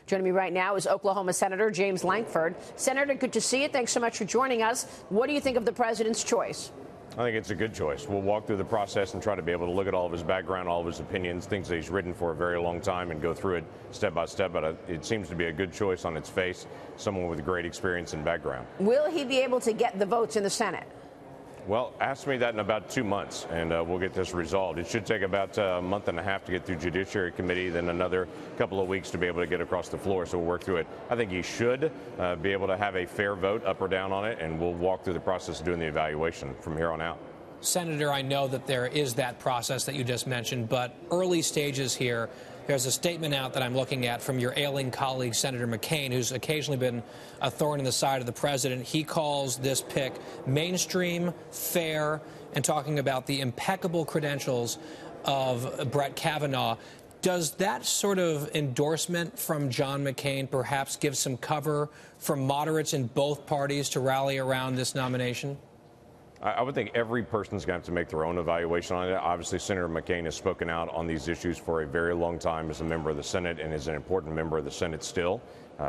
Joining me right now is Oklahoma Senator James Lankford. Senator, good to see you. Thanks so much for joining us. What do you think of the president's choice? I think it's a good choice. We'll walk through the process and try to be able to look at all of his background, all of his opinions, things that he's written for a very long time, and go through it step by step. But it seems to be a good choice on its face, someone with great experience and background. Will he be able to get the votes in the Senate? Well, ask me that in about 2 months, and we'll get this resolved. It should take about a month and a half to get through Judiciary Committee, then another couple of weeks to be able to get across the floor, so we'll work through it. I think he should be able to have a fair vote up or down on it, and we'll walk through the process of doing the evaluation from here on out. Senator, I know that there is that process that you just mentioned, but early stages here, there's a statement out that I'm looking at from your ailing colleague, Senator McCain, who's occasionally been a thorn in the side of the president. He calls this pick mainstream, fair, and talking about the impeccable credentials of Brett Kavanaugh. Does that sort of endorsement from John McCain perhaps give some cover for moderates in both parties to rally around this nomination? I would think every person's going to have to make their own evaluation on it. Obviously, Senator McCain has spoken out on these issues for a very long time as a member of the Senate and is an important member of the Senate still.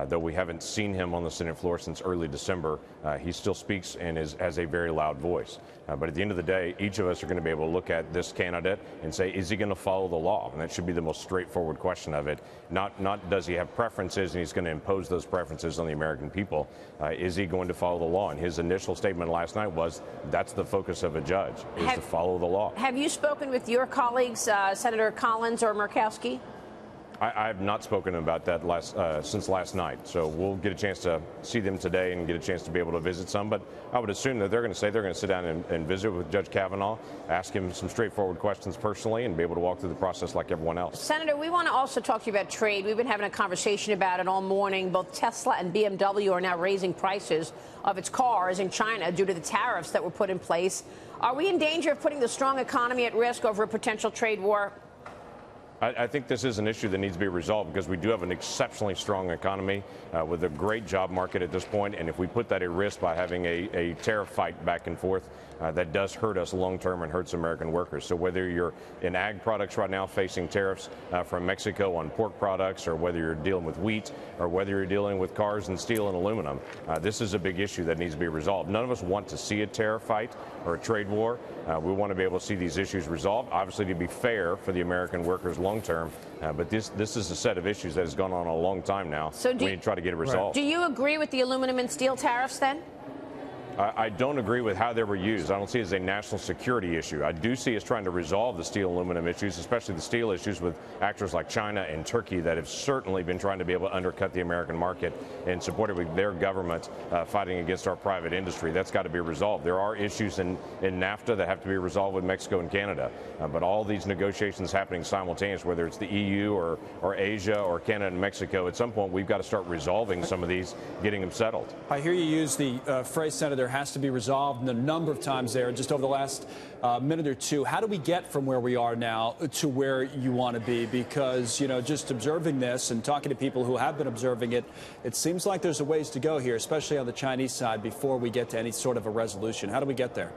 Though we haven't seen him on the Senate floor since early December, he still speaks and has a very loud voice. But at the end of the day, each of us are going to be able to look at this candidate and say, is he going to follow the law? And that should be the most straightforward question of it. Not does he have preferences and he's going to impose those preferences on the American people. Is he going to follow the law? And his initial statement last night was that's the focus of a judge, is to follow the law. Have you spoken with your colleagues, Senator Collins or Murkowski? I have not spoken about that since last night, so we'll get a chance to see them today and get a chance to be able to visit some. But I would assume that they're going to sit down and visit with Judge Kavanaugh, ask him some straightforward questions personally, and be able to walk through the process like everyone else. Senator, we want to also talk to you about trade. We've been having a conversation about it all morning. Both Tesla and BMW are now raising prices of its cars in China due to the tariffs that were put in place. Are we in danger of putting the strong economy at risk over a potential trade war? I think this is an issue that needs to be resolved because we do have an exceptionally strong economy with a great job market at this point. And if we put that at risk by having a tariff fight back and forth, that does hurt us long term and hurts American workers. So whether you're in ag products right now facing tariffs from Mexico on pork products, or whether you're dealing with wheat, or whether you're dealing with cars and steel and aluminum, this is a big issue that needs to be resolved. None of us want to see a tariff fight or a trade war. We want to be able to see these issues resolved, obviously to be fair for the American workers long term. But this is a set of issues that has gone on a long time now. So we need to try to get it resolved. Do you agree with the aluminum and steel tariffs then? I don't agree with how they were used. I don't see it as a national security issue. I do see us trying to resolve the steel and aluminum issues, especially the steel issues with actors like China and Turkey that have certainly been trying to be able to undercut the American market and supported with their government fighting against our private industry. That's got to be resolved. There are issues in NAFTA that have to be resolved with Mexico and Canada. But all these negotiations happening simultaneously, whether it's the EU or Asia or Canada and Mexico, at some point we've got to start resolving some of these, getting them settled. I hear you use the phrase, Senator, has to be resolved, and a number of times there just over the last minute or two. How do we get from where we are now to where you want to be? Because, you know, just observing this and talking to people who have been observing it, it seems like there's a ways to go here, especially on the Chinese side, before we get to any sort of a resolution. How do we get there?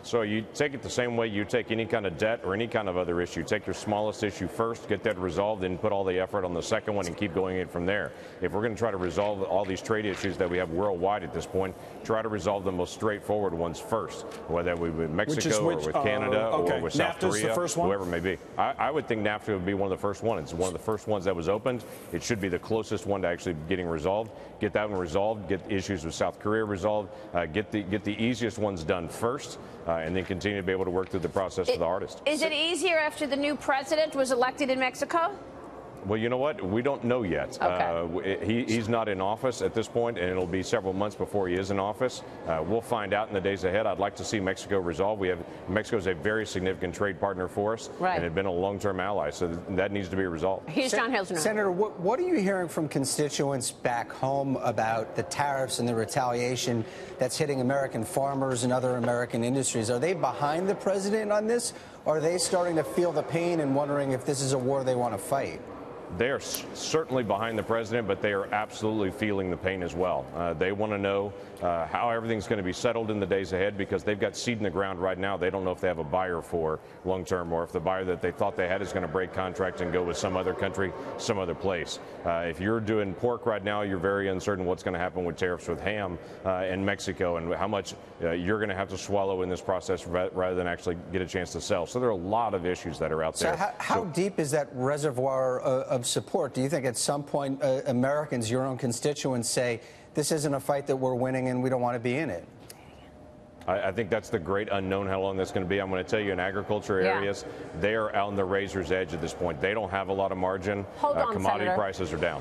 So you take it the same way you take any kind of debt or any kind of other issue. Take your smallest issue first, get that resolved, then put all the effort on the second one and keep going in from there. If we're going to try to resolve all these trade issues that we have worldwide at this point, try to resolve the most straightforward ones first, whether we with Mexico or with Canada or with South Korea, whoever it may be. I would think NAFTA would be one of the first ones. It's one of the first ones that was opened. It should be the closest one to actually getting resolved. Get that one resolved, get issues with South Korea resolved, get the easiest ones done first, and then continue to be able to work through the process for the hardest. Is it easier after the new president was elected in Mexico? Well, you know what? We don't know yet. Okay. He's not in office at this point, and it'll be several months before he is in office. We'll find out in the days ahead. I'd like to see Mexico resolve. Mexico is a very significant trade partner for us, and has been a long-term ally, so that needs to be resolved. Here's John Hilsner. Senator, what are you hearing from constituents back home about the tariffs and the retaliation that's hitting American farmers and other American industries? Are they behind the president on this, or are they starting to feel the pain and wondering if this is a war they want to fight? They are certainly behind the president, but they are absolutely feeling the pain as well. They want to know how everything's going to be settled in the days ahead, because they've got seed in the ground right now. They don't know if they have a buyer for long term, or if the buyer that they thought they had is going to break contract and go with some other country, some other place. If you're doing pork right now, you're very uncertain what's going to happen with tariffs with ham in Mexico, and how much you're going to have to swallow in this process rather than actually get a chance to sell. So there are a lot of issues that are out there. So how deep is that reservoir of support? Do you think at some point Americans, your own constituents, say this isn't a fight that we're winning and we don't want to be in it? I think that's the great unknown, how long that's going to be. I'm going to tell you, in agriculture areas, they are on the razor's edge at this point. They don't have a lot of margin. Hold on, commodity Senator. prices are down.